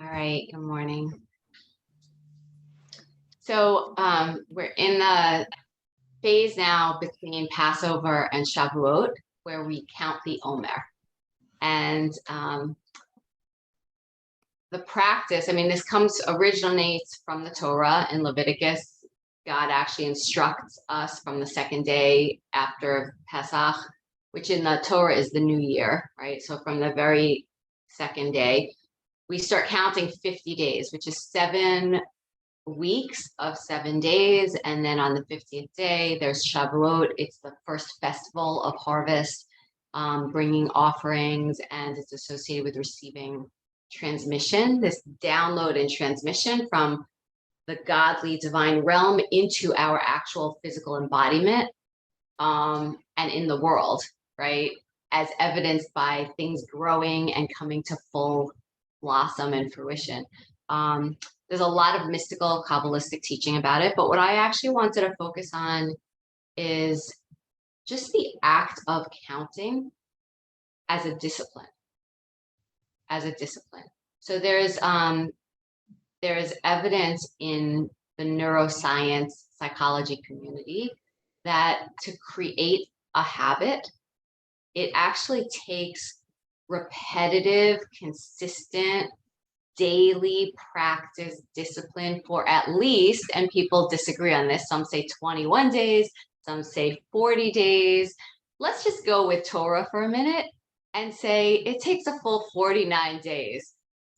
All right, good morning. So we're in the phase now between Passover and Shavuot, where we count the Omer. And the practice, this originates from the Torah in Leviticus. God actually instructs us from the second day after Pesach, which in the Torah is the new year, right? So from the very second day, we start counting 50 days, which is 7 weeks of 7 days. And then on the 50th day, there's Shavuot. It's the first festival of harvest, bringing offerings, and it's associated with receiving transmission, this download and transmission from the godly divine realm into our actual physical embodiment, and in the world, right? As evidenced by things growing and coming to full blossom and fruition. There's a lot of mystical Kabbalistic teaching about it, but what I actually wanted to focus on is just the act of counting as a discipline. So there's evidence in the neuroscience psychology community that to create a habit, it actually takes repetitive, consistent, daily practice, discipline for at least, and people disagree on this, some say 21 days, some say 40 days. Let's just go with Torah for a minute and say it takes a full 49 days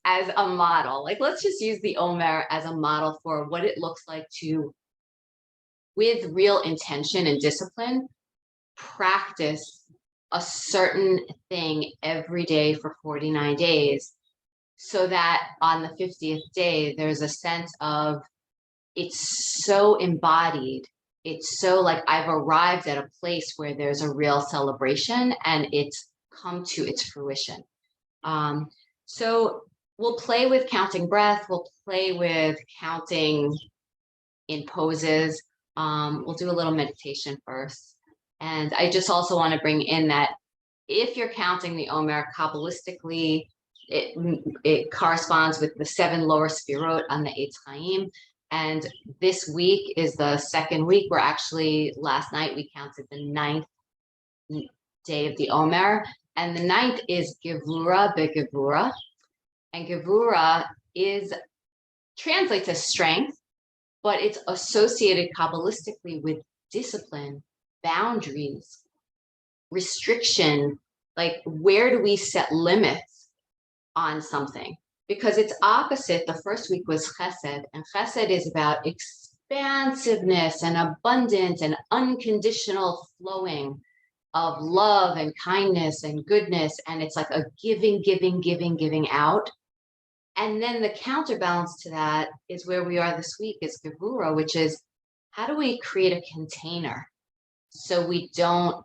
as a model. Like, let's just use the Omer as a model for what it looks like to, with real intention and discipline, practice a certain thing every day for 49 days, so that on the 50th day, there's a sense of it's so embodied. It's so like I've arrived at a place where there's a real celebration and it's come to its fruition. So we'll play with counting breath. We'll play with counting in poses. We'll do a little meditation first. And I just also want to bring in that if you're counting the Omer Kabbalistically, it corresponds with the 7 lower sfirot on the Eitz Chaim. And this week is the second week. We're actually, last night we counted the 9th day of the Omer. And the 9th is Gevurah beGevurah. And Gevurah translates as strength, but it's associated Kabbalistically with discipline, boundaries, restriction. Like, where do we set limits on something? Because it's opposite. The first week was chesed, and chesed is about expansiveness and abundance and unconditional flowing of love and kindness and goodness. And it's like a giving out. And then the counterbalance to that is where we are this week is Gevurah, which is how do we create a container so we don't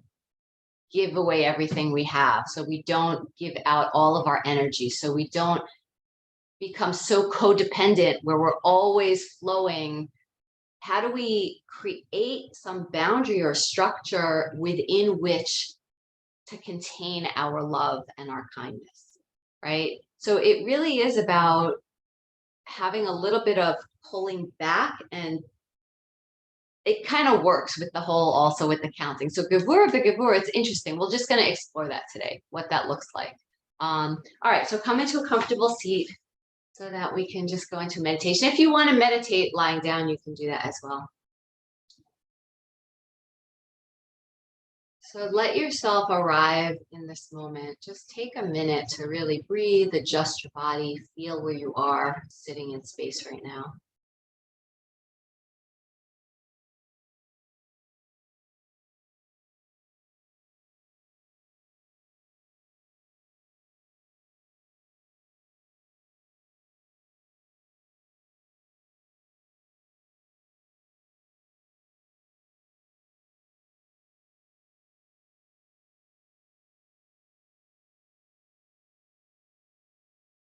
give away everything we have, so we don't give out all of our energy, so we don't become so codependent where we're always flowing. How do we create some boundary or structure within which to contain our love and our kindness, right? So it really is about having a little bit of pulling back, and it kind of works with the whole, also with the counting. So Gevurah beGevurah, it's interesting. We're just going to explore that today, what that looks like. All right, so come into a comfortable seat so that we can just go into meditation. If you want to meditate lying down, you can do that as well. So let yourself arrive in this moment. Just take a minute to really breathe, adjust your body, feel where you are sitting in space right now.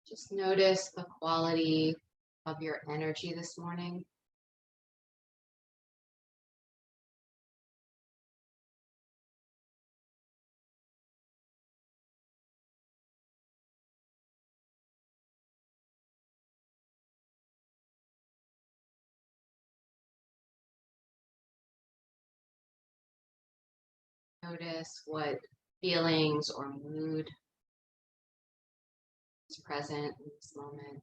Just notice the quality of your energy this morning. Notice what feelings or mood is present in this moment.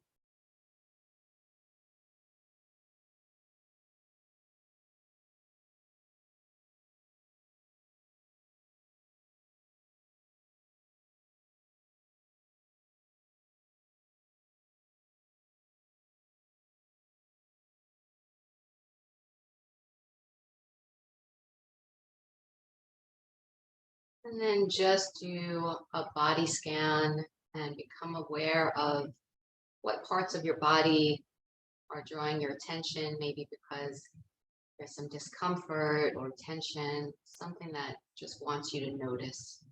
And then just do a body scan and become aware of what parts of your body are drawing your attention, maybe because there's some discomfort or tension, something that just wants you to notice.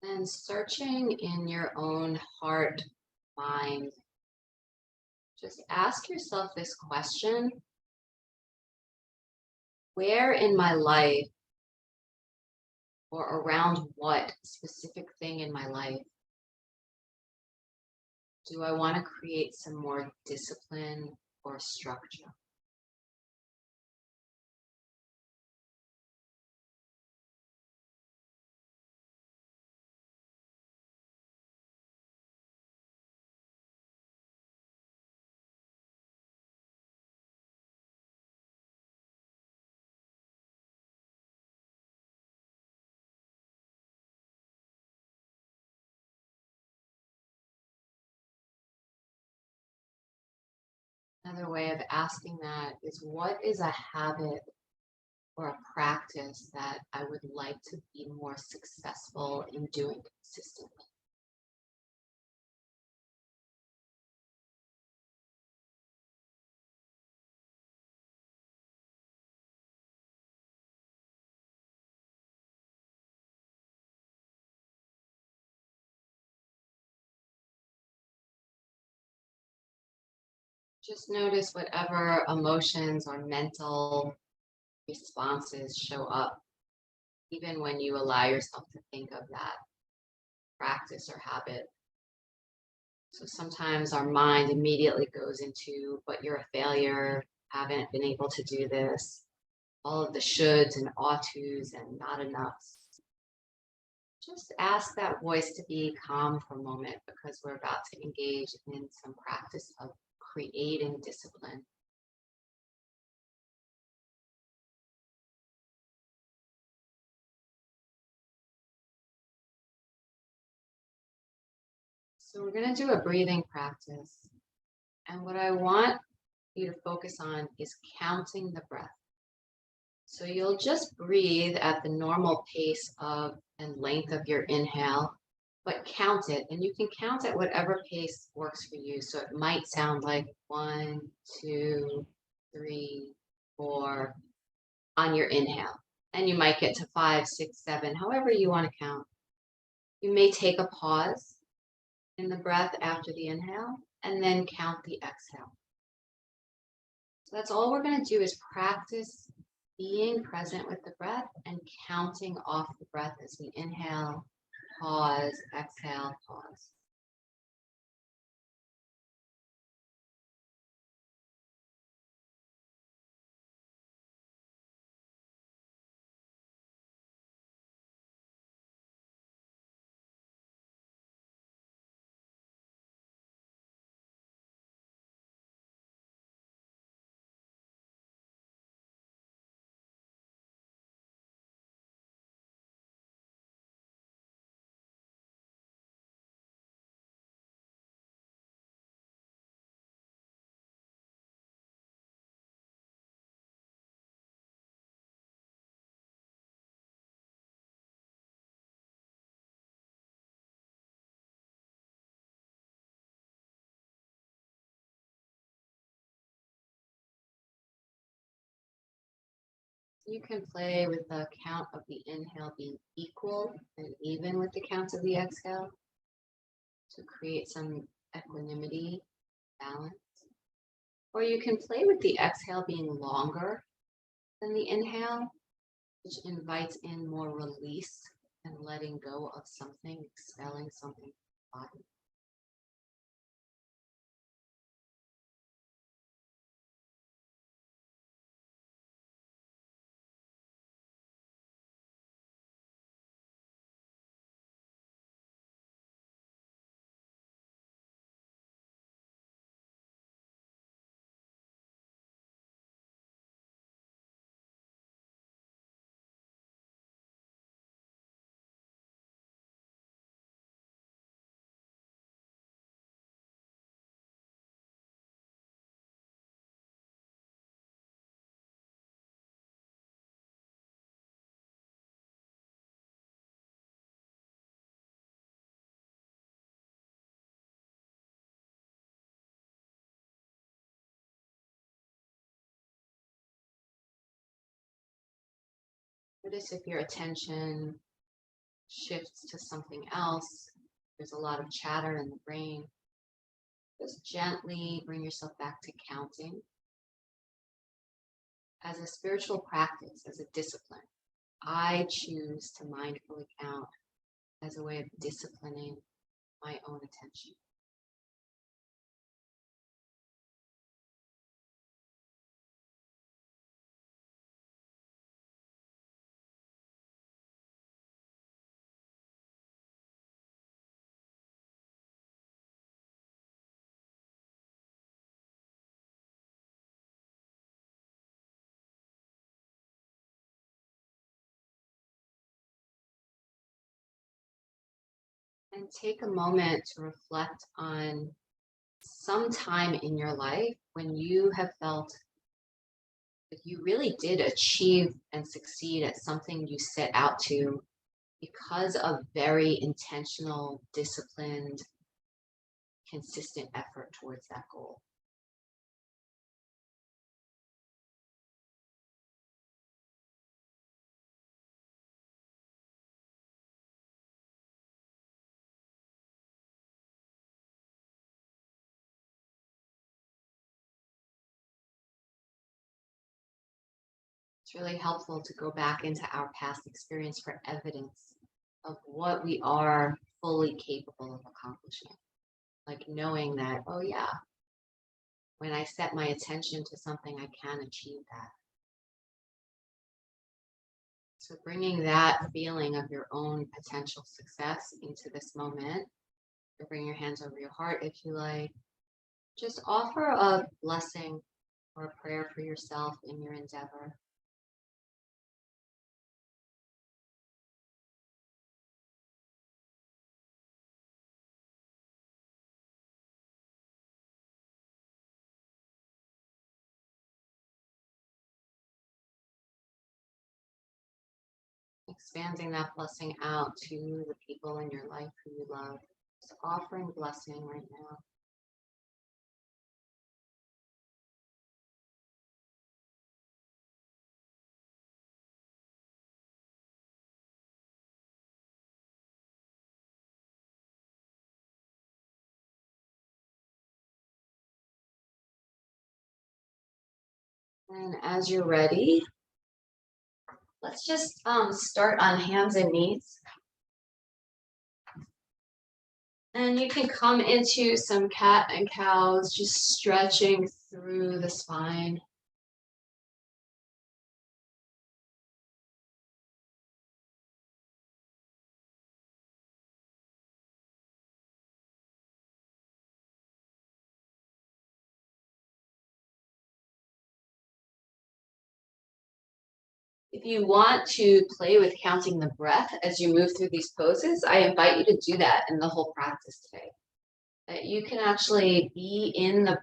And searching in your own heart, mind, just ask yourself this question: where in my life or around what specific thing in my life do I want to create some more discipline or structure? Another way of asking that is, what is a habit or a practice that I would like to be more successful in doing consistently? Just notice whatever emotions or mental responses show up, even when you allow yourself to think of that practice or habit. So sometimes our mind immediately goes into, but you're a failure, haven't been able to do this, all of the shoulds and ought tos and not enoughs. Just ask that voice to be calm for a moment, because we're about to engage in some practice of creating discipline. So we're going to do a breathing practice. And what I want you to focus on is counting the breath. So you'll just breathe at the normal pace of and length of your inhale, but count it. And you can count at whatever pace works for you. So it might sound like 1, 2, 3, 4 on your inhale. And you might get to 5, 6, 7, however you want to count. You may take a pause in the breath after the inhale and then count the exhale. So that's all we're going to do, is practice being present with the breath and counting off the breath as we inhale, pause, exhale, pause. You can play with the count of the inhale being equal and even with the count of the exhale to create some equanimity, balance. Or you can play with the exhale being longer than the inhale, which invites in more release and letting go of something, expelling something from the body. Notice if your attention shifts to something else, there's a lot of chatter in the brain. Just gently bring yourself back to counting. As a spiritual practice, as a discipline, I choose to mindfully count as a way of disciplining my own attention. And take a moment to reflect on some time in your life when you have felt that you really did achieve and succeed at something you set out to because of very intentional, disciplined, consistent effort towards that goal. It's really helpful to go back into our past experience for evidence of what we are fully capable of accomplishing. Like knowing that, oh yeah, when I set my attention to something, I can achieve that. So bringing that feeling of your own potential success into this moment, or bring your hands over your heart if you like. Just offer a blessing or a prayer for yourself in your endeavor. Expanding that blessing out to the people in your life who you love. Just offering blessing right now. And as you're ready, let's just start on hands and knees. And you can come into some cat and cows, just stretching through the spine. If you want to play with counting the breath as you move through these poses, I invite you to do that in the whole practice today. That you can actually be in the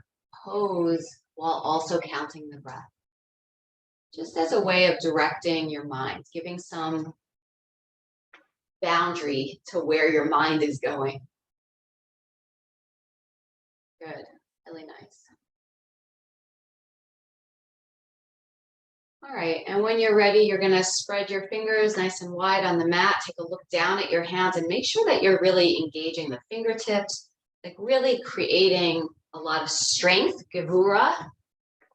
pose while also counting the breath. Just as a way of directing your mind, giving some boundary to where your mind is going. Good, really nice. All right, and when you're ready, you're gonna spread your fingers nice and wide on the mat. Take a look down at your hands and make sure that you're really engaging the fingertips, like really creating a lot of strength, Gevurah,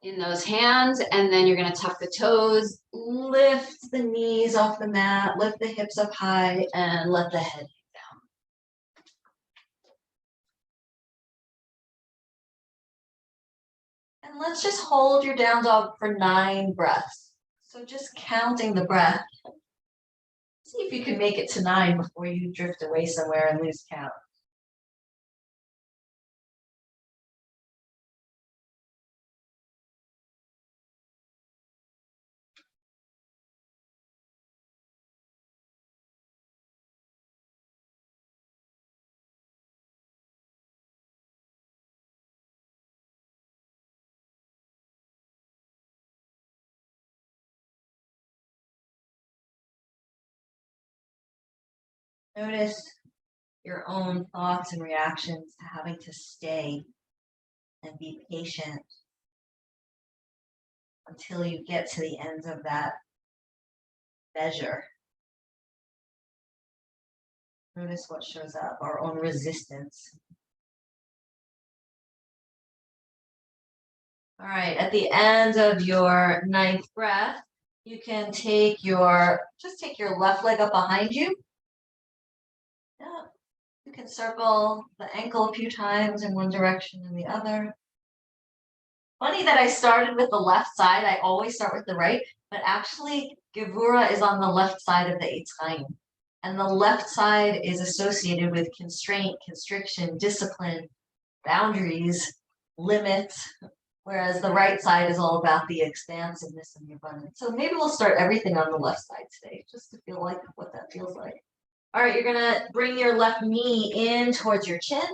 in those hands. And then you're gonna tuck the toes, lift the knees off the mat, lift the hips up high, and let the head down. And let's just hold your down dog for 9 breaths. So just counting the breath. See if you can make it to 9 before you drift away somewhere and lose count. Notice your own thoughts and reactions to having to stay and be patient until you get to the end of that measure. Notice what shows up, our own resistance. All right, at the end of your 9th breath, you can take your left leg up behind you. Yeah. You can circle the ankle a few times in one direction and the other. Funny that I started with the left side. I always start with the right, but actually Gevurah is on the left side of the Eitz. And the left side is associated with constraint, constriction, discipline, boundaries, limits, whereas the right side is all about the expansiveness and the abundance. So maybe we'll start everything on the left side today, just to feel like what that feels like. All right, you're gonna bring your left knee in towards your chin.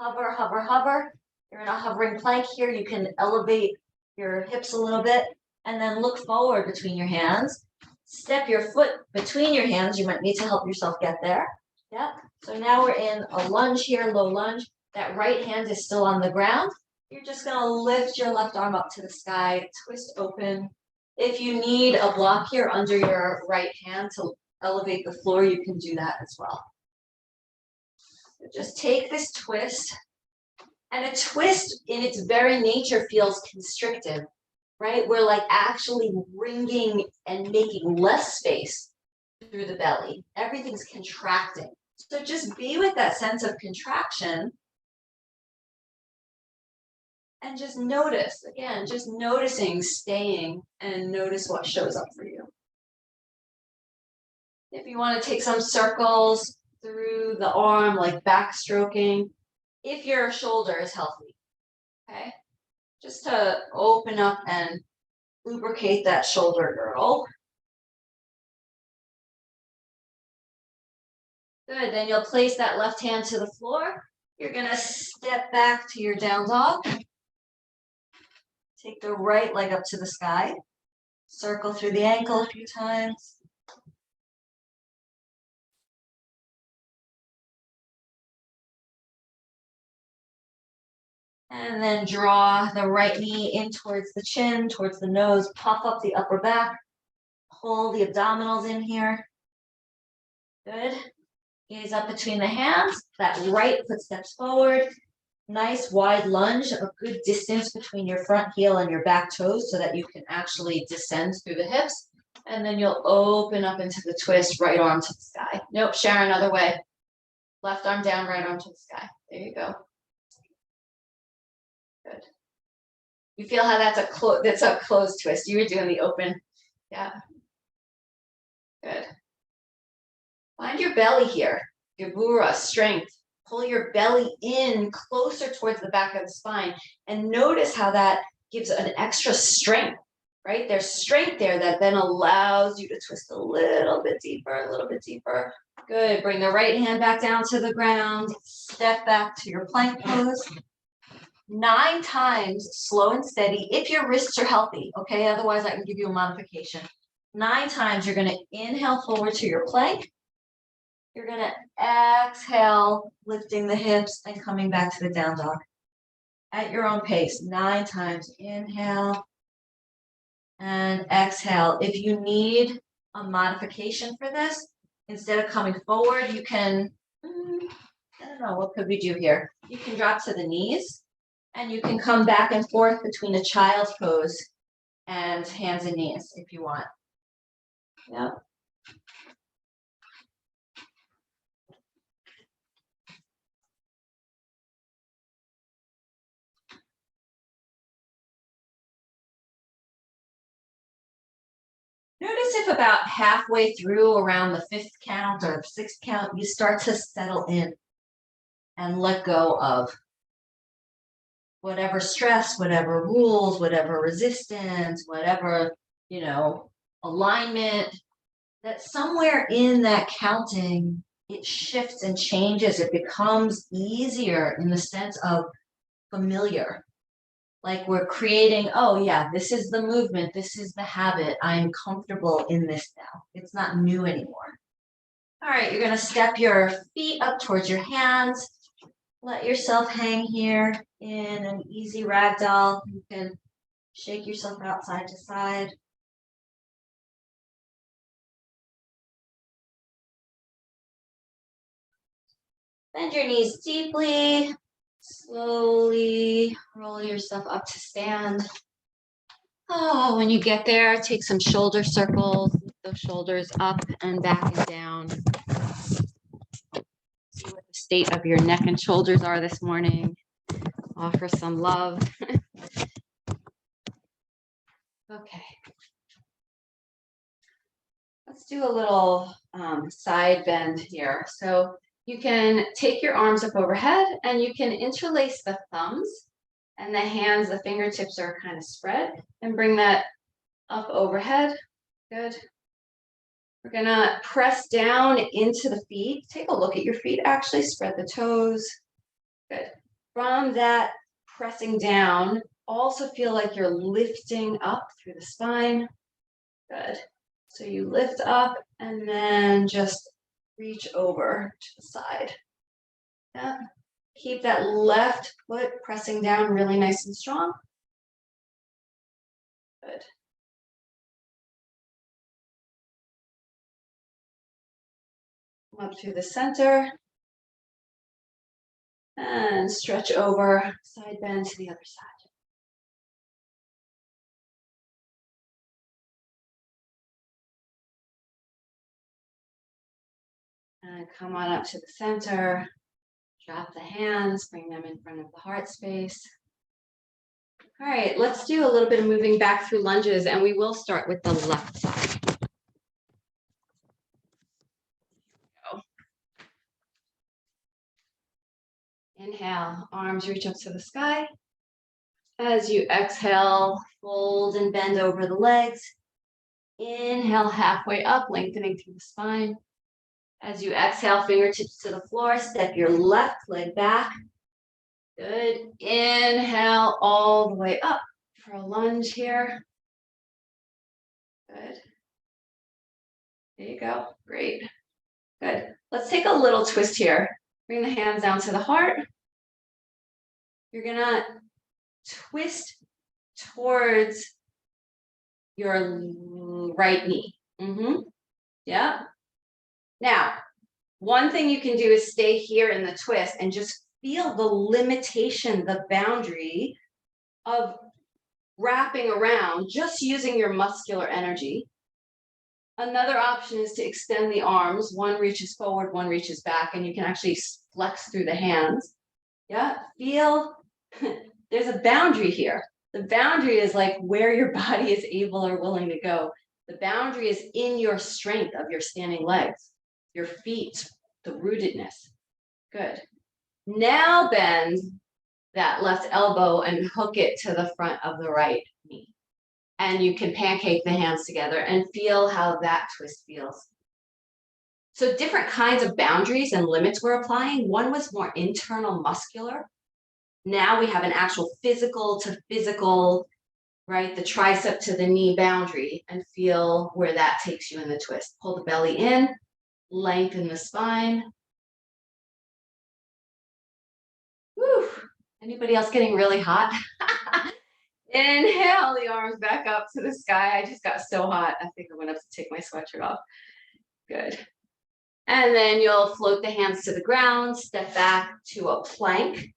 Hover, hover, hover. You're in a hovering plank here. You can elevate your hips a little bit and then look forward between your hands. Step your foot between your hands. You might need to help yourself get there. Yep. So now we're in a lunge here, low lunge. That right hand is still on the ground. You're just going to lift your left arm up to the sky, twist open. If you need a block here under your right hand to elevate the floor, you can do that as well. So just take this twist. And a twist in its very nature feels constrictive, right? We're like actually bringing and making less space through the belly. Everything's contracting. So just be with that sense of contraction and just notice, again, just noticing, staying, and notice what shows up for you. If you want to take some circles through the arm, like backstroking, if your shoulder is healthy, okay? Just to open up and lubricate that shoulder girdle. Good, then you'll place that left hand to the floor. You're gonna step back to your down dog. Take the right leg up to the sky. Circle through the ankle a few times. And then draw the right knee in towards the chin, towards the nose, puff up the upper back, pull the abdominals in here. Good. Gaze up between the hands, that right foot steps forward. Nice wide lunge, a good distance between your front heel and your back toes so that you can actually descend through the hips. And then you'll open up into the twist, right arm to the sky. Nope, Sharon, other way. Left arm down, right arm to the sky. There you go. Good. You feel how that's a closed twist. You were doing the open. Yeah. Good. Find your belly here. Gevurah, strength. Pull your belly in closer towards the back of the spine and notice how that gives an extra strength, right? There's strength there that then allows you to twist a little bit deeper, a little bit deeper. Good. Bring the right hand back down to the ground. Step back to your plank pose. 9 times, slow and steady, if your wrists are healthy, okay? Otherwise, I can give you a modification. 9 times, you're going to inhale forward to your plank. You're going to exhale, lifting the hips and coming back to the down dog. At your own pace, 9 times. Inhale. And exhale. If you need a modification for this, instead of coming forward, you can, I don't know, what could we do here? You can drop to the knees and you can come back and forth between a child's pose and hands and knees if you want. Yeah. Notice if about halfway through, around the 5th count or 6th count, you start to settle in and let go of whatever stress, whatever rules, whatever resistance, whatever, alignment, that somewhere in that counting, it shifts and changes. It becomes easier in the sense of familiar. Like we're creating, oh yeah, this is the movement, this is the habit. I'm comfortable in this now. It's not new anymore. All right, you're gonna step your feet up towards your hands. Let yourself hang here in an easy ragdoll. You can shake yourself out side to side. Bend your knees deeply. Slowly roll yourself up to stand. Oh, when you get there, take some shoulder circles. Lift those shoulders up and back and down. See what the state of your neck and shoulders are this morning. Offer some love. Okay. Let's do a little side bend here. So you can take your arms up overhead and you can interlace the thumbs and the hands, the fingertips are kind of spread, and bring that up overhead. Good. We're gonna press down into the feet. Take a look at your feet, actually spread the toes. Good. From that pressing down, also feel like you're lifting up through the spine. Good. So you lift up and then just reach over to the side. Yeah. Keep that left foot pressing down really nice and strong. Good. Come up through the center. And stretch over, side bend to the other side. And come on up to the center. Drop the hands, bring them in front of the heart space. All right, let's do a little bit of moving back through lunges, and we will start with the left side. Go. Inhale, arms reach up to the sky. As you exhale, fold and bend over the legs. Inhale, halfway up, lengthening through the spine. As you exhale, fingertips to the floor, step your left leg back. Good. Inhale all the way up for a lunge here. Good. There you go. Great. Good. Let's take a little twist here. Bring the hands down to the heart. You're going to twist towards your right knee. Yeah. Now, one thing you can do is stay here in the twist and just feel the limitation, the boundary of wrapping around, just using your muscular energy. Another option is to extend the arms. One reaches forward, one reaches back, and you can actually flex through the hands. Yeah, feel there's a boundary here. The boundary is like where your body is able or willing to go. The boundary is in your strength of your standing legs, your feet, the rootedness. Good. Now bend that left elbow and hook it to the front of the right knee. And you can pancake the hands together and feel how that twist feels. So different kinds of boundaries and limits we're applying. One was more internal muscular. Now we have an actual physical to physical, right? The tricep to the knee boundary, and feel where that takes you in the twist. Pull the belly in, lengthen the spine. Woo. Anybody else getting really hot? Inhale the arms back up to the sky. I just got so hot. I think I went up to take my sweatshirt off. Good. And then you'll float the hands to the ground, step back to a plank.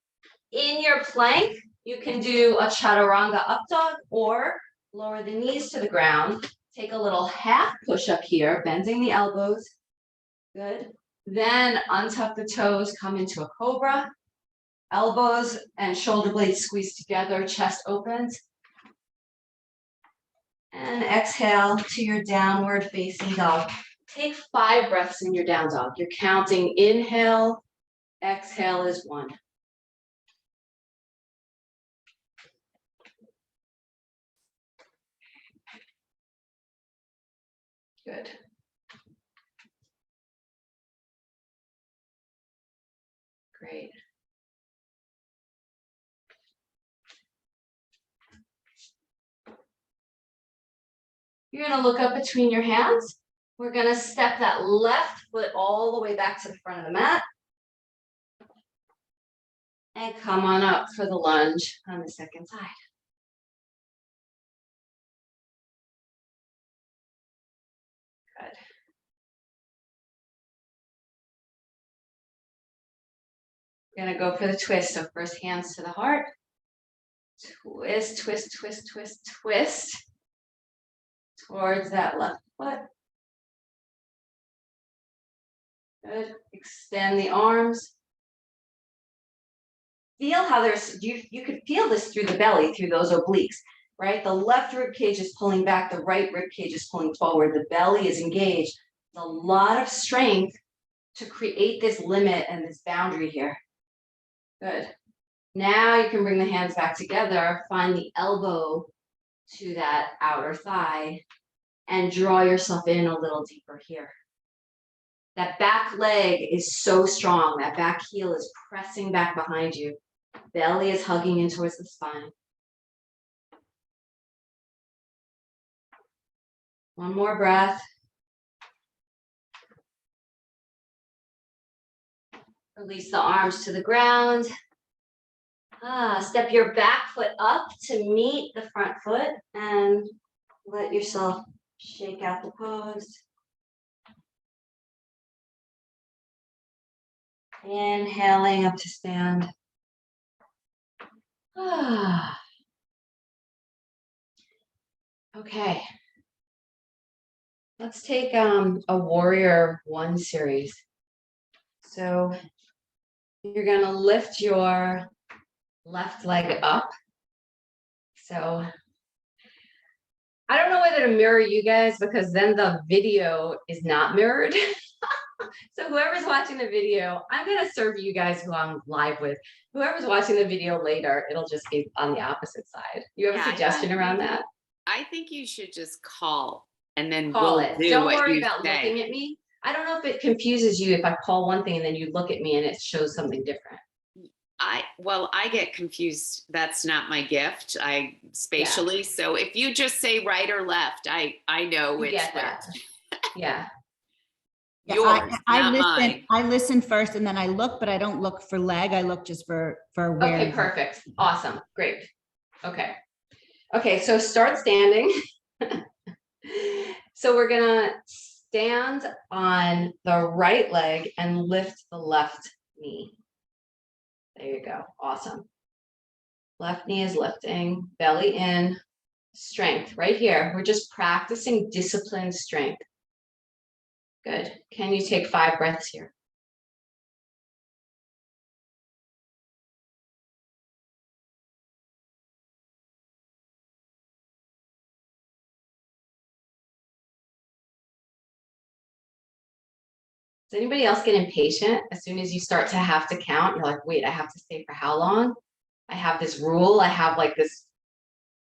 In your plank, you can do a chaturanga up dog or lower the knees to the ground. Take a little half push up here, bending the elbows. Good. Then untuck the toes, come into a cobra. Elbows and shoulder blades squeeze together, chest opens. And exhale to your downward facing dog. Take 5 breaths in your down dog. You're counting inhale, exhale is 1. Good. Great. You're going to look up between your hands. We're going to step that left foot all the way back to the front of the mat. And come on up for the lunge on the second side. Good. We're going to go for the twist. So first hands to the heart. Twist, twist, twist, twist, twist. Towards that left foot. Good. Extend the arms. Feel how there's, you could feel this through the belly, through those obliques, right? The left rib cage is pulling back, the right rib cage is pulling forward, the belly is engaged. It's a lot of strength to create this limit and this boundary here. Good. Now you can bring the hands back together, find the elbow to that outer thigh, and draw yourself in a little deeper here. That back leg is so strong. That back heel is pressing back behind you. Belly is hugging in towards the spine. One more breath. Release the arms to the ground. Step your back foot up to meet the front foot and let yourself shake out the pose. Inhaling up to stand. Okay. Let's take a warrior 1 series. So you're going to lift your left leg up. So I don't know whether to mirror you guys because then the video is not mirrored. So whoever's watching the video, I'm going to serve you guys who I'm live with. Whoever's watching the video later, it'll just be on the opposite side. You have a suggestion around that? I think you should just call and then Call we'll it. do Don't what worry you about say. looking at me. I don't know if it confuses you if I call one thing and then you look at me and it shows something different. I get confused. That's not my gift. Spatially. So if you just say right or left, I know You which. get that. Yeah. Yours, I not listen. mine. I listen first, and then I look, but I don't look for leg. I look just for where. Okay, perfect. Awesome. Great. Okay. Okay, so start standing. So we're gonna stand on the right leg and lift the left knee. There you go. Awesome. Left knee is lifting, belly in, strength right here. We're just practicing disciplined strength. Good. Can you take 5 breaths here? Does anybody else get impatient as soon as you start to have to count? You're like, wait, I have to stay for how long? I have this rule. I have like this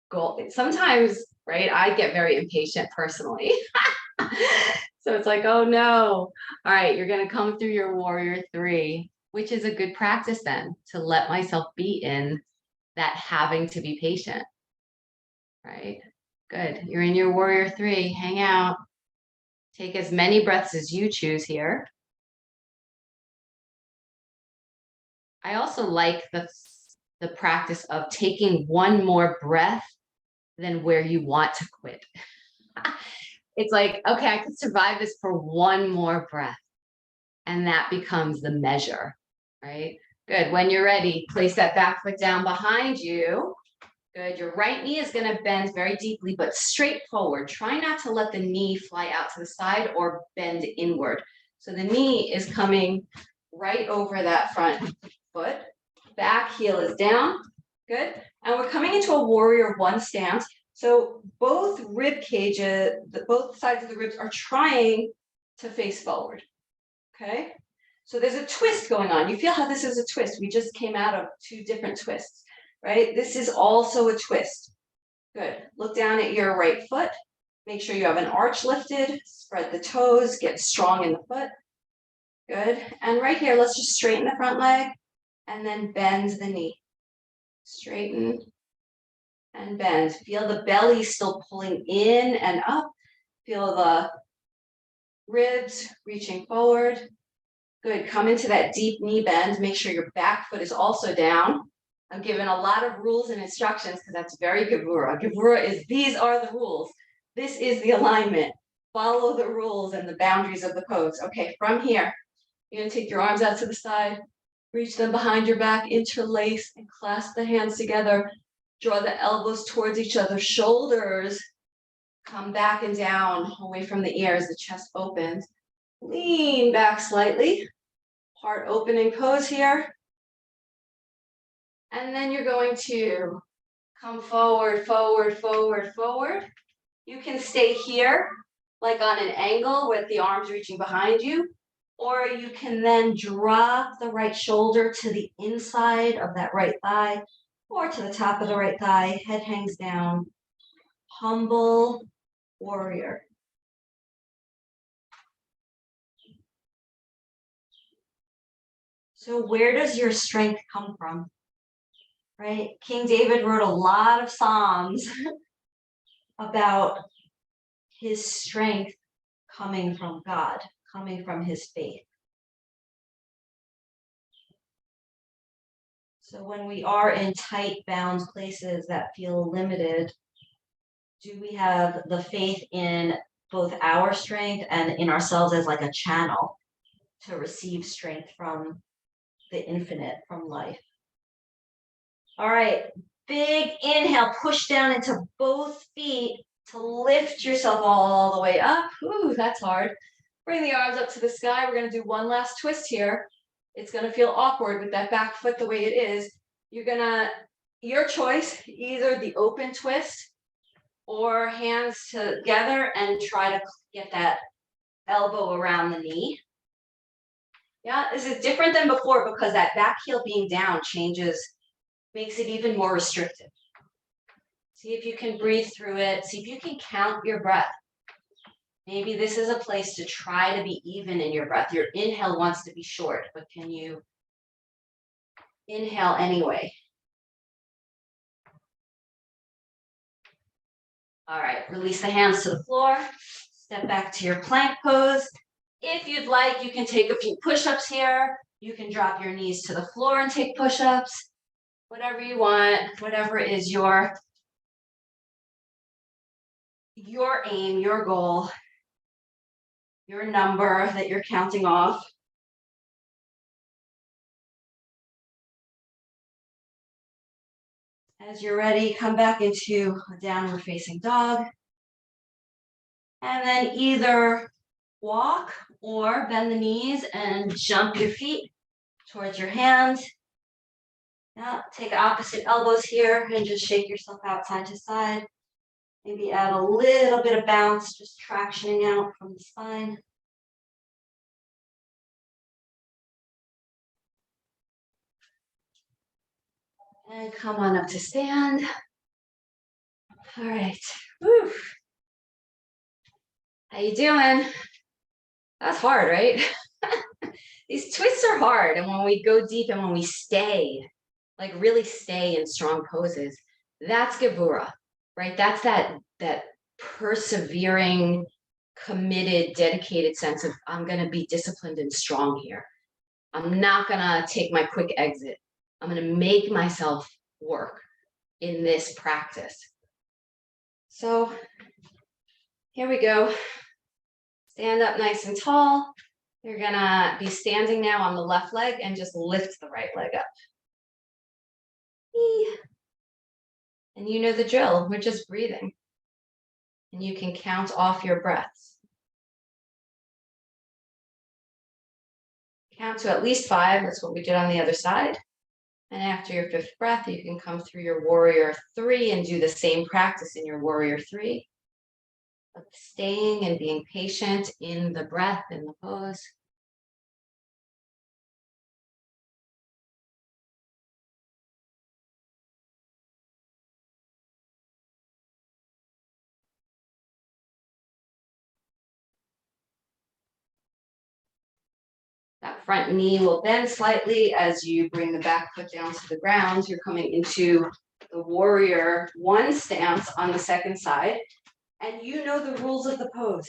goal. Sometimes, right, I get very impatient personally. So it's like, oh no. All right, you're going to come through your warrior 3, which is a good practice then to let myself be in that having to be patient. Right? Good. You're in your warrior 3. Hang out. Take as many breaths as you choose here. I also like the the practice of taking one more breath than where you want to quit. It's like, okay, I could survive this for one more breath. And that becomes the measure, right? Good. When you're ready, place that back foot down behind you. Good. Your right knee is going to bend very deeply, but straight forward. Try not to let the knee fly out to the side or bend inward. So the knee is coming right over that front foot. Back heel is down. Good. And we're coming into a warrior one stance. So both rib cages, both sides of the ribs are trying to face forward. Okay. So there's a twist going on. You feel how this is a twist. We just came out of two different twists, right? This is also a twist. Good. Look down at your right foot. Make sure you have an arch lifted. Spread the toes. Get strong in the foot. Good. And right here, let's just straighten the front leg and then bend the knee. Straighten and bend. Feel the belly still pulling in and up. Feel the ribs reaching forward. Good. Come into that deep knee bend. Make sure your back foot is also down. I'm giving a lot of rules and instructions because that's very Gevurah. Gevurah is, these are the rules. This is the alignment. Follow the rules and the boundaries of the pose. Okay, from here, you're going to take your arms out to the side, reach them behind your back, interlace and clasp the hands together. Draw the elbows towards each other, shoulders come back and down, away from the ears, the chest opens. Lean back slightly, heart opening pose here. And then you're going to come forward, forward, forward, forward. You can stay here, like on an angle with the arms reaching behind you, or you can then drop the right shoulder to the inside of that right thigh, or to the top of the right thigh, head hangs down. Humble warrior. So where does your strength come from? Right? King David wrote a lot of Psalms about his strength coming from God, coming from his faith. So when we are in tight bound places that feel limited, do we have the faith in both our strength and in ourselves as like a channel to receive strength from the infinite, from life? All right, big inhale, push down into both feet to lift yourself all the way up. Ooh, that's hard. Bring the arms up to the sky. We're going to do one last twist here. It's going to feel awkward with that back foot the way it is. You're going to, your choice, either the open twist or hands together and try to get that elbow around the knee. Yeah, this is different than before because that back heel being down changes, makes it even more restrictive. See if you can breathe through it. See if you can count your breath. Maybe this is a place to try to be even in your breath. Your inhale wants to be short, but can you inhale anyway? All right, release the hands to the floor. Step back to your plank pose. If you'd like, you can take a few push-ups here. You can drop your knees to the floor and take push-ups. Whatever you want, whatever is your aim, your goal, your number that you're counting off. As you're ready, come back into a downward facing dog. And then either walk or bend the knees and jump your feet towards your hands. Now take opposite elbows here and just shake yourself out side to side. Maybe add a little bit of bounce, just tractioning out from the spine. And come on up to stand. All right. Woo. How you doing? That's hard, right? These twists are hard. And when we go deep and when we stay, like really stay in strong poses, that's Gevurah, right? That's that persevering, committed, dedicated sense of I'm going to be disciplined and strong here. I'm not going to take my quick exit. I'm going to make myself work in this practice. So here we go. Stand up nice and tall. You're gonna be standing now on the left leg and just lift the right leg up. And you know the drill, we're just breathing. And you can count off your breaths. Count to at least 5, that's what we did on the other side. And after your 5th breath, you can come through your warrior 3 and do the same practice in your warrior 3. Of staying and being patient in the breath, in the pose. That front knee will bend slightly as you bring the back foot down to the ground. You're coming into the warrior 1 stance on the second side. And you know the rules of the pose.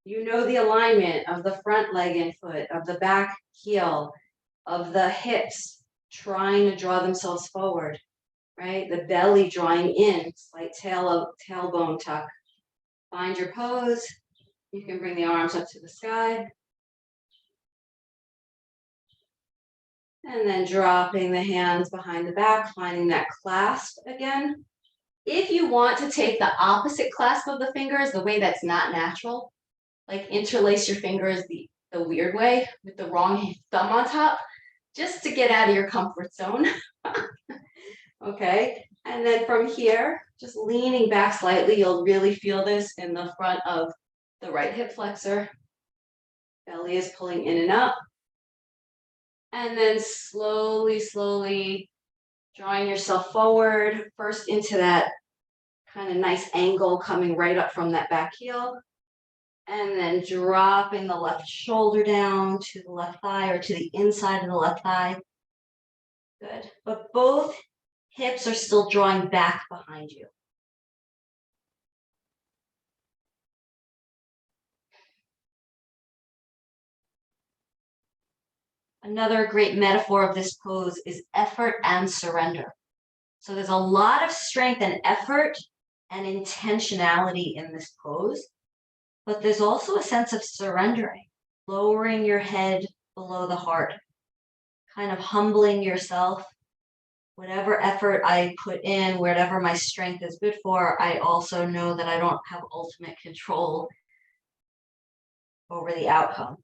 You know the alignment of the front leg and foot, of the back heel, of the hips trying to draw themselves forward, right? The belly drawing in, slight tailbone tuck. Find your pose. You can bring the arms up to the sky. And then dropping the hands behind the back, finding that clasp again. If you want to take the opposite clasp of the fingers, the way that's not natural, like interlace your fingers the weird way with the wrong thumb on top, just to get out of your comfort zone. Okay, and then from here, just leaning back slightly, you'll really feel this in the front of the right hip flexor. Belly is pulling in and up. And then slowly, slowly drawing yourself forward, first into that kind of nice angle coming right up from that back heel. And then dropping the left shoulder down to the left thigh or to the inside of the left thigh. Good. But both hips are still drawing back behind you. Another great metaphor of this pose is effort and surrender. So there's a lot of strength and effort and intentionality in this pose, but there's also a sense of surrendering, lowering your head below the heart, kind of humbling yourself. Whatever effort I put in, whatever my strength is good for, I also know that I don't have ultimate control over the outcome.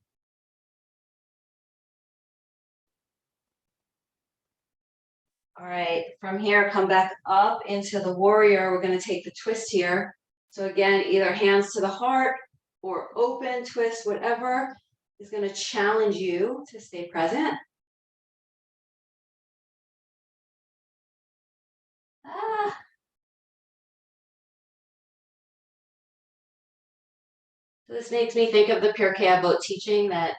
All right, from here, come back up into the warrior. We're going to take the twist here. So again, either hands to the heart or open twist, whatever is going to challenge you to stay present. So this makes me think of the Pirkei Avot teaching that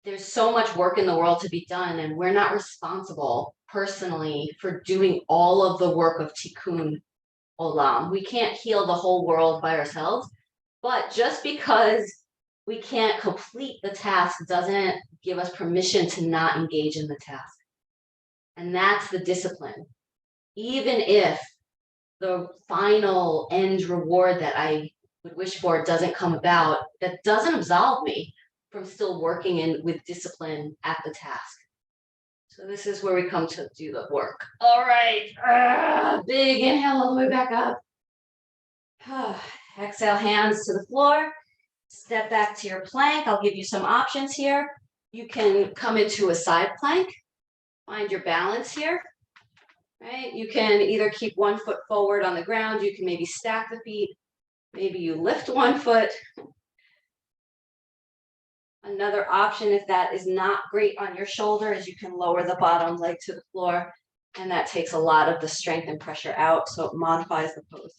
there's so much work in the world to be done, and we're not responsible personally for doing all of the work of tikkun olam. We can't heal the whole world by ourselves, but just because we can't complete the task doesn't give us permission to not engage in the task. And that's the discipline. Even if the final end reward that I would wish for doesn't come about, that doesn't absolve me from still working in with discipline at the task. So this is where we come to do the work. All right, big inhale all the way back up. Exhale, hands to the floor. Step back to your plank. I'll give you some options here. You can come into a side plank. Find your balance here. Right? You can either keep one foot forward on the ground. You can maybe stack the feet. Maybe you lift one foot. Another option, if that is not great on your shoulder, is you can lower the bottom leg to the floor, and that takes a lot of the strength and pressure out, so it modifies the pose.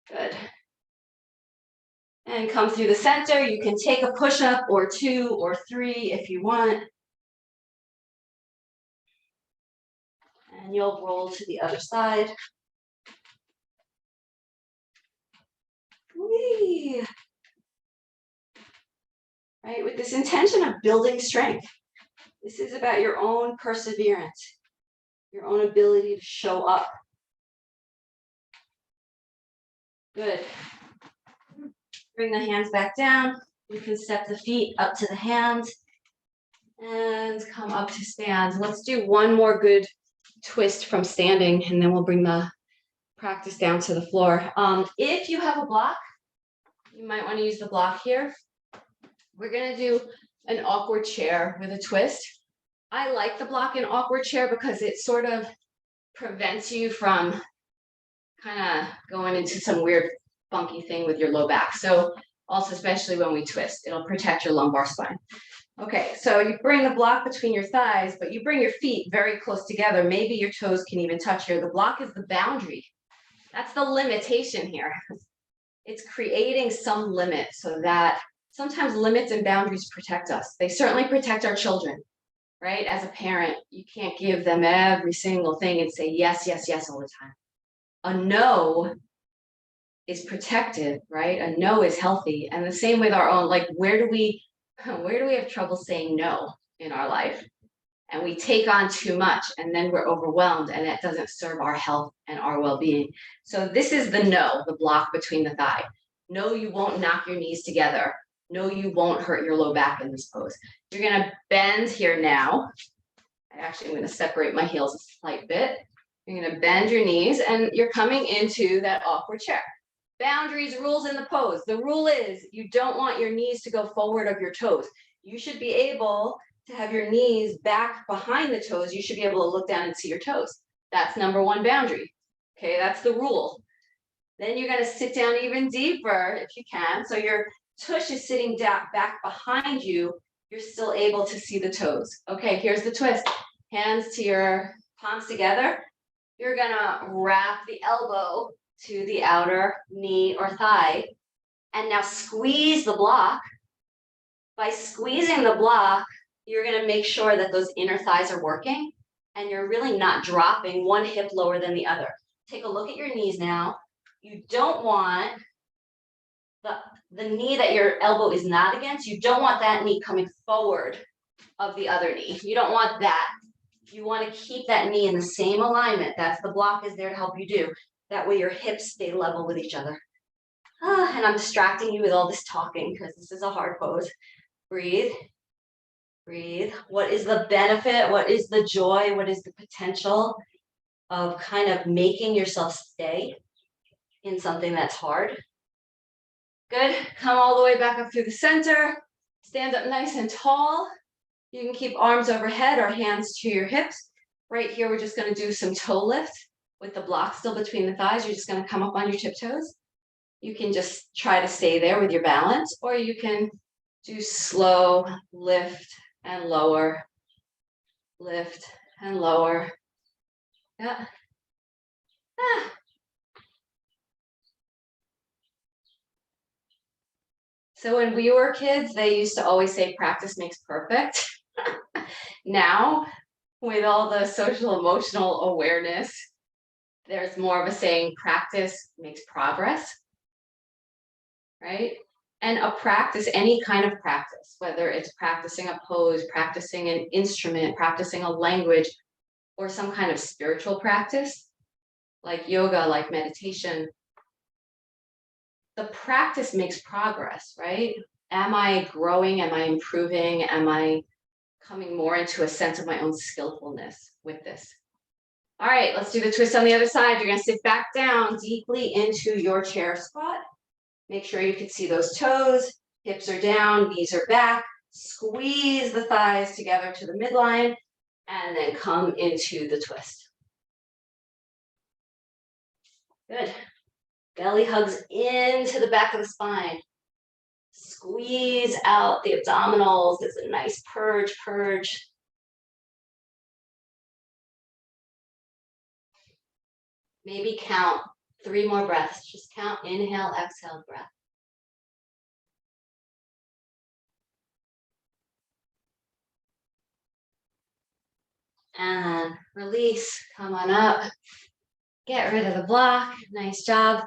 Good. And come through the center. You can take a push-up or 2 or 3 if you want. And you'll roll to the other side. Whee! Right, with this intention of building strength. This is about your own perseverance, your own ability to show up. Good. Bring the hands back down. You can step the feet up to the hands and come up to stand. Let's do one more good twist from standing, and then we'll bring the practice down to the floor. If you have a block, you might want to use the block here. We're going to do an awkward chair with a twist. I like the block in awkward chair because it sort of prevents you from kind of going into some weird funky thing with your low back. So also, especially when we twist, it'll protect your lumbar spine. Okay, so you bring the block between your thighs, but you bring your feet very close together. Maybe your toes can even touch here. The block is the boundary. That's the limitation here. It's creating some limit so that sometimes limits and boundaries protect us. They certainly protect our children, right? As a parent, you can't give them every single thing and say yes, yes, yes all the time. A no is protected, right? A no is healthy. And the same with our own, like where do we have trouble saying no in our life? And we take on too much and then we're overwhelmed and that doesn't serve our health and our well-being. So this is the no, the block between the thigh. No, you won't knock your knees together. No, you won't hurt your low back in this pose. You're gonna bend here now. I'm gonna separate my heels a slight bit. You're gonna bend your knees and you're coming into that awkward chair. Boundaries, rules in the pose. The rule is you don't want your knees to go forward of your toes. You should be able to have your knees back behind the toes. You should be able to look down and see your toes. That's number one boundary. Okay, that's the rule. Then you're gonna sit down even deeper if you can. So your tush is sitting back behind you. You're still able to see the toes. Okay, here's the twist. Hands to your palms together. You're gonna wrap the elbow to the outer knee or thigh. And now squeeze the block. By squeezing the block, you're gonna make sure that those inner thighs are working and you're really not dropping one hip lower than the other. Take a look at your knees now. You don't want the knee that your elbow is not against, you don't want that knee coming forward of the other knee. You don't want that. You want to keep that knee in the same alignment. That's the block is there to help you do. That way your hips stay level with each other. And I'm distracting you with all this talking because this is a hard pose. Breathe. Breathe. What is the benefit? What is the joy? What is the potential of kind of making yourself stay in something that's hard? Good. Come all the way back up through the center. Stand up nice and tall. You can keep arms overhead or hands to your hips. Right here, we're just going to do some toe lift with the block still between the thighs. You're just going to come up on your tiptoes. You can just try to stay there with your balance, or you can do slow lift and lower, lift and lower. Yeah. So when we were kids, they used to always say practice makes perfect. Now, with all the social emotional awareness, there's more of a saying practice makes progress, right? And a practice, any kind of practice, whether it's practicing a pose, practicing an instrument, practicing a language, or some kind of spiritual practice, like yoga, like meditation, the practice makes progress, right? Am I growing? Am I improving? Am I coming more into a sense of my own skillfulness with this? All right, let's do the twist on the other side. You're gonna sit back down deeply into your chair spot. Make sure you can see those toes, hips are down, knees are back. Squeeze the thighs together to the midline and then come into the twist. Good. Belly hugs into the back of the spine. Squeeze out the abdominals. There's a nice purge. Maybe count 3 more breaths. Just count, inhale, exhale, breath. And release, come on up. Get rid of the block, nice job.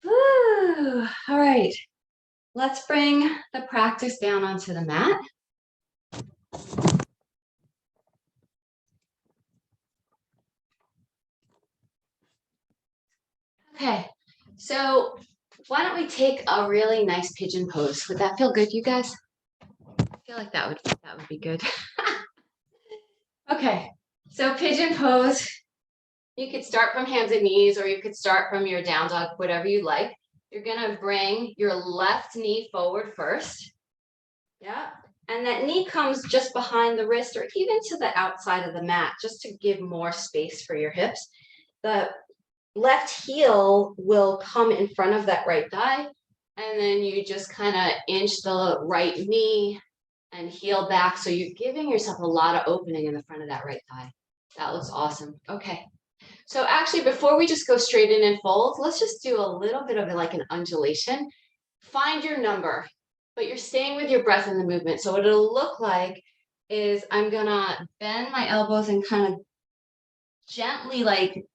Woo. All right, let's bring the practice down onto the mat. Okay, so why don't we take a really nice pigeon pose? Would that feel good, you guys? I feel like that would be good. Okay, so pigeon pose. You could start from hands and knees, or you could start from your down dog, whatever you like. You're gonna bring your left knee forward first. Yeah, and that knee comes just behind the wrist or even to the outside of the mat, just to give more space for your hips. The left heel will come in front of that right thigh, and then you just kind of inch the right knee and heel back. So you're giving yourself a lot of opening in the front of that right thigh. That looks awesome. Okay. So actually, before we just go straight in and fold, let's just do a little bit of like an undulation. Find your number, but you're staying with your breath in the movement. So what it'll look like is I'm gonna bend my elbows and kind of gently like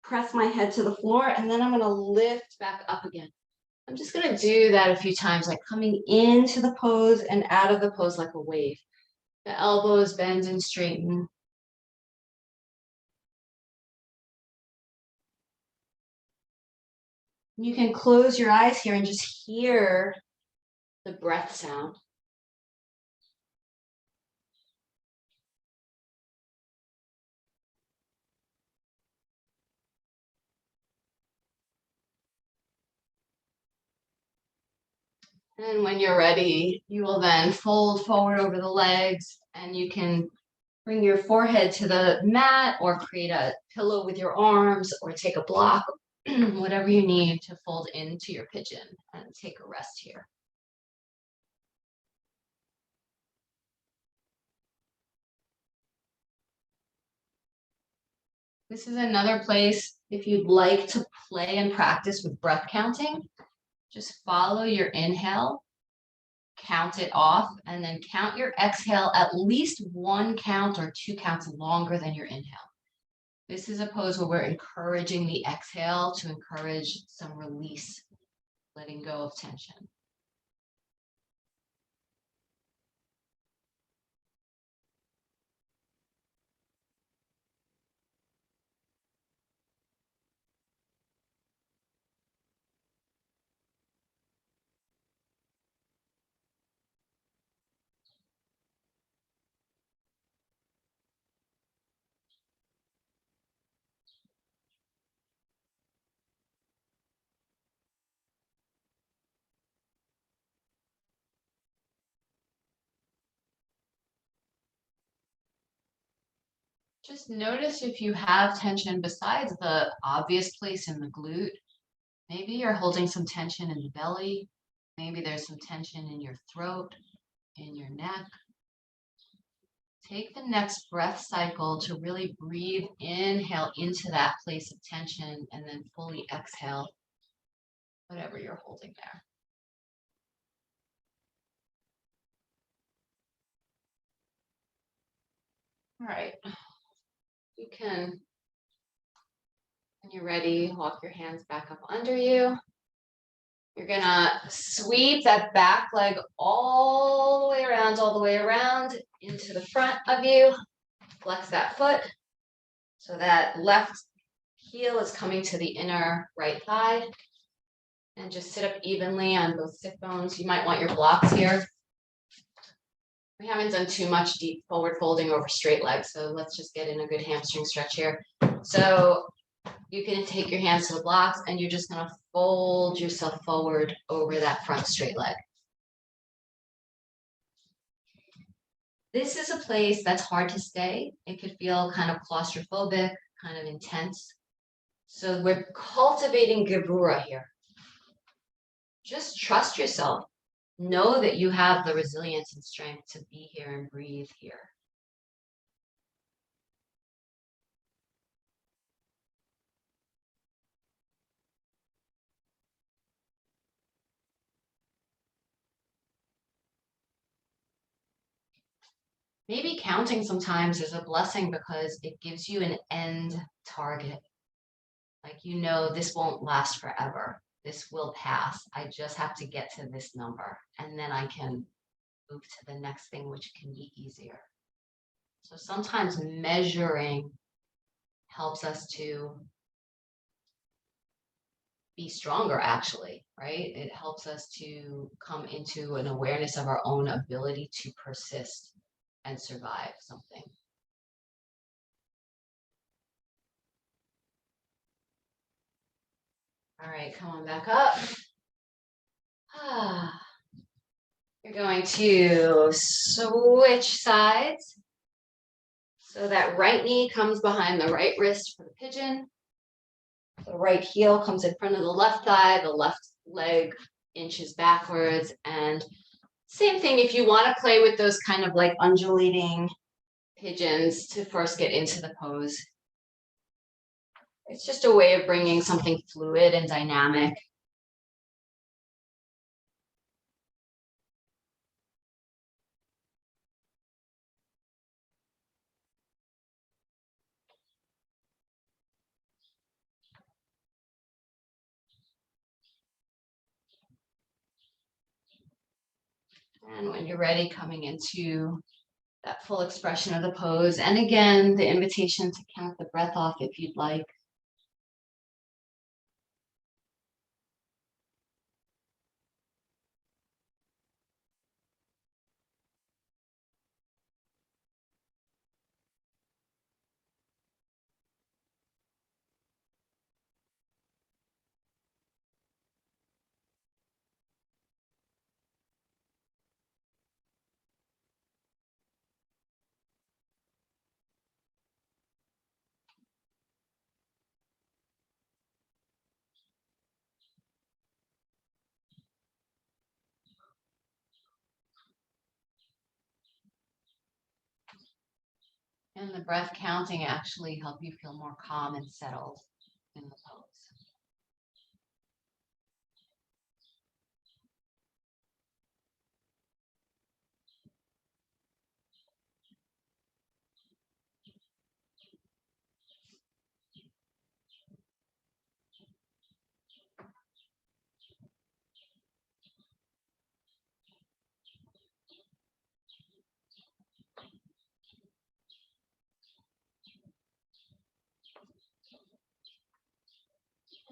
press my head to the floor, and then I'm gonna lift back up again. I'm just gonna do that a few times, like coming into the pose and out of the pose like a wave. The elbows bend and straighten. You can close your eyes here and just hear the breath sound. And when you're ready, you will then fold forward over the legs, and you can bring your forehead to the mat or create a pillow with your arms or take a block, whatever you need to fold into your pigeon and take a rest here. This is another place if you'd like to play and practice with breath counting. Just follow your inhale, count it off, and then count your exhale at least 1 count or 2 counts longer than your inhale. This is a pose where we're encouraging the exhale to encourage some release, letting go of tension. Just notice if you have tension besides the obvious place in the glute. Maybe you're holding some tension in the belly. Maybe there's some tension in your throat, in your neck. Take the next breath cycle to really breathe, inhale into that place of tension, and then fully exhale whatever you're holding there. All right. You can, when you're ready, walk your hands back up under you. You're gonna sweep that back leg all the way around into the front of you. Flex that foot so that left heel is coming to the inner right thigh. And just sit up evenly on both sit bones. You might want your blocks here. We haven't done too much deep forward folding over straight legs, so let's just get in a good hamstring stretch here. So you can take your hands to the blocks, and you're just going to fold yourself forward over that front straight leg. This is a place that's hard to stay. It could feel kind of claustrophobic, kind of intense. So we're cultivating Gevurah here. Just trust yourself. Know that you have the resilience and strength to be here and breathe here. Maybe counting sometimes is a blessing because it gives you an end target. Like, you know, this won't last forever. This will pass. I just have to get to this number, and then I can move to the next thing, which can be easier. So sometimes measuring helps us to be stronger actually, right? It helps us to come into an awareness of our own ability to persist and survive something. All right, come on back up. You're going to switch sides. So that right knee comes behind the right wrist for the pigeon. The right heel comes in front of the left thigh, the left leg inches backwards. And same thing, if you want to play with those kind of like undulating pigeons to first get into the pose. It's just a way of bringing something fluid and dynamic. And when you're ready, coming into that full expression of the pose. And again, the invitation to count the breath off if you'd like. And the breath counting actually help you feel more calm and settled in the pose.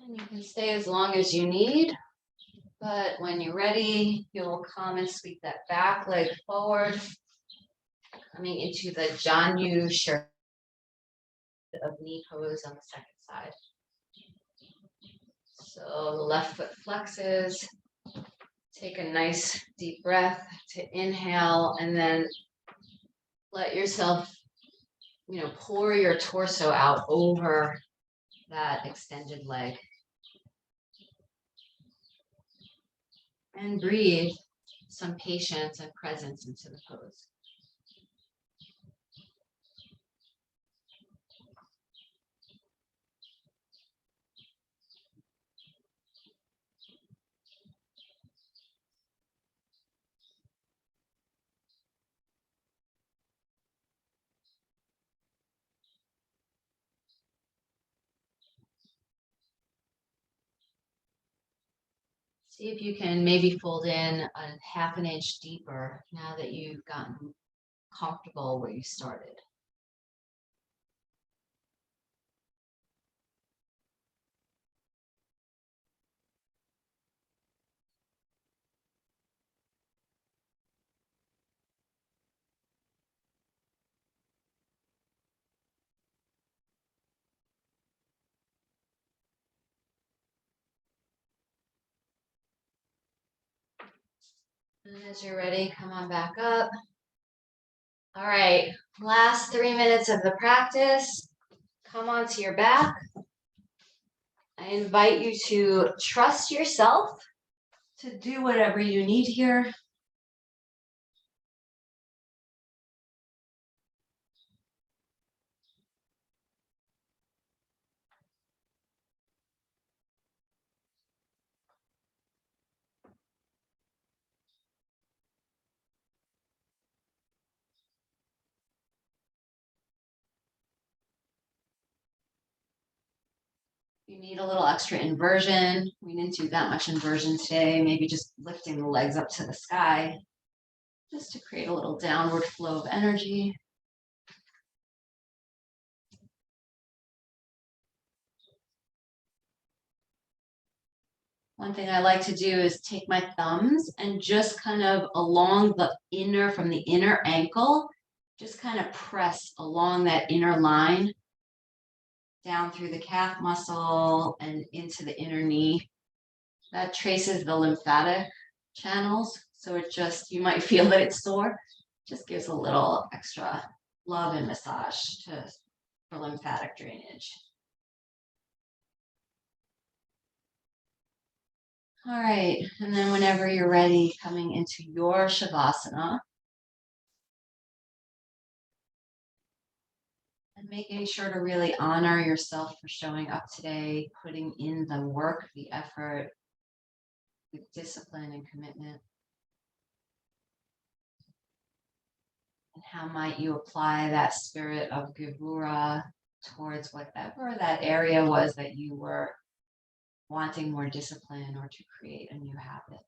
And you can stay as long as you need, but when you're ready, you'll come and sweep that back leg forward, coming into the Janyu shirt of knee pose on the second side. So the left foot flexes. Take a nice deep breath to inhale, and then let yourself, pour your torso out over that extended leg. And breathe some patience and presence into the pose. See if you can maybe fold in a half an inch deeper now that you've gotten comfortable where you started. And as you're ready, come on back up. All right, last 3 minutes of the practice. Come onto your back. I invite you to trust yourself to do whatever you need here. You need a little extra inversion. We didn't do that much inversion today. Maybe just lifting the legs up to the sky, just to create a little downward flow of energy. One thing I like to do is take my thumbs and just kind of along the inner, from the inner ankle, just kind of press along that inner line down through the calf muscle and into the inner knee. That traces the lymphatic channels. So it just, you might feel that it's sore, just gives a little extra love and massage for lymphatic drainage. All right, and then whenever you're ready, coming into your Shavasana. And making sure to really honor yourself for showing up today, putting in the work, the effort, the discipline and commitment. And how might you apply that spirit of Gevurah towards whatever that area was that you were wanting more discipline or to create a new habit.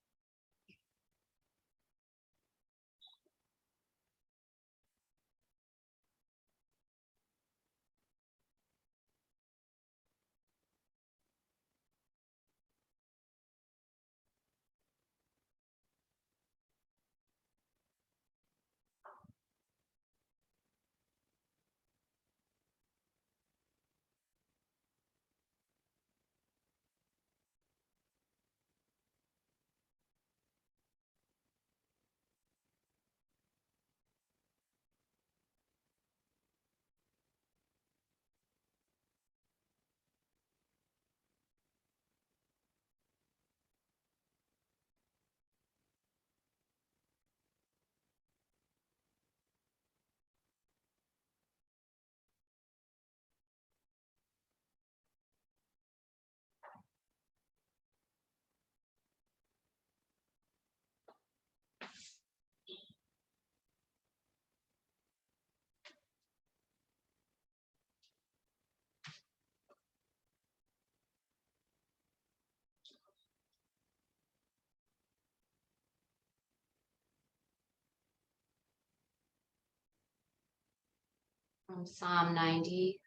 From Psalm 90,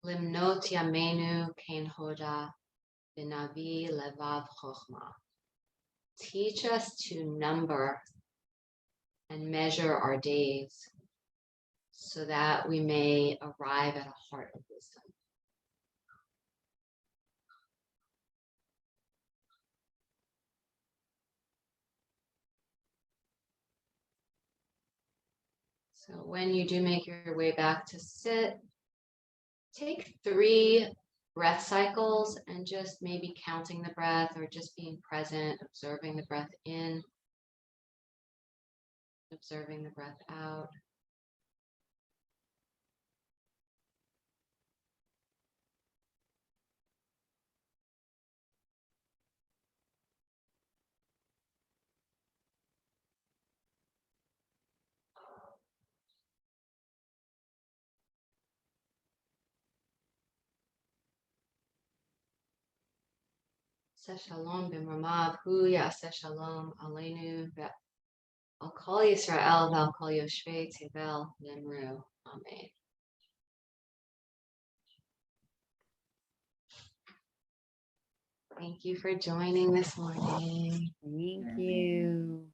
Limnot Yamenu Kain Hoda Binavi Levav Chochma. Teach us to number and measure our days so that we may arrive at a heart of wisdom. So when you do make your way back to sit, take 3 breath cycles and just maybe counting the breath or just being present, observing the breath in, observing the breath out. Shalom b'mamav hu ya'aseh shalom aleinu al kol Yisrael v'al kol yoshvei tevel v'emru. Amen. Thank you for joining this morning. Thank you.